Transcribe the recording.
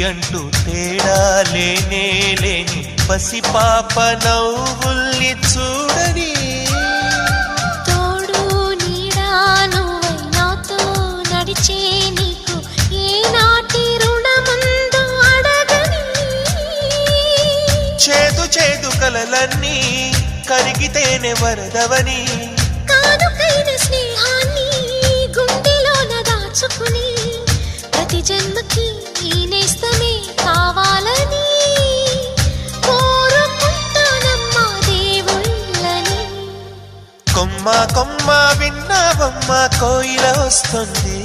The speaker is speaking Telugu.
అంటూ తేడా లేనే లేని పసిపాప నవ్వుల్ని చూడని తోడు నీడా నువ్వై నాతో నడిచే నీకు ఏనాటి రుణముందో అడగని చేదు చేదు కలలన్నీ కరిగితేనే వరదవని కానుకైన స్నేహాన్ని గుండెలోన దాచుకుని ప్రతి జన్మకి ఈ నేస్తమే కావాలని కోరుకుంటానమ్మా దేవుళ్ళని. కొమ్మ కొమ్మ విన్నావమ్మ కోయిల వస్తుంది